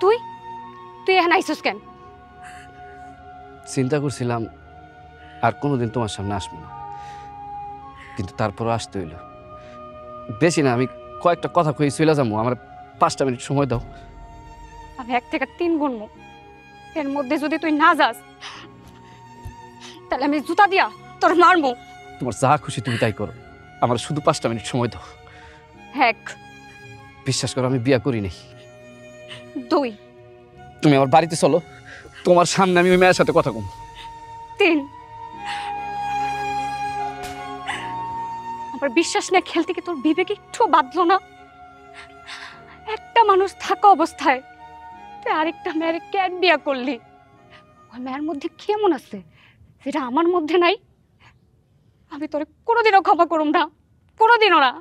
তুই তুই এখানে আইসস কেন? চিন্তা করছিলাম আর কোনোদিন তোমার সামনে আসবো না, কিন্তু তারপরও আসতে হইল। বেশি না, আমি কয়েকটা কথা কই চলে যাবো, আমার 5টা মিনিট সময় দাও। আমি 1 থেকে 3 গুনবো, এর মধ্যে যদি তুই না যাস তাহলে আমি জুতা দিয়া তোর মারবো। তোমার যা খুশি তুমি তাই করো, আমার শুধু 5টা মিনিট সময় দাও। 1 বিশ্বাস করো আমি বিয়া করি নাই। 2 তুমি আমার বাড়িতে চলো, তোমার সামনে আমি ওই মেয়ের সাথে কথা কম। 3 আমার বিশ্বাস নিয়ে খেলতে কি তোর বিবেক একটু বাঁধলো না? একটা মানুষ থাকা অবস্থায় তুই আরেকটা মেয়ের কেন বিয়া করলি? ওই মেয়ের মধ্যে কেমন আছে যেটা আমার মধ্যে নাই? আমি তোরে কোনোদিনও ক্ষমা করুম না, কোনোদিনও না।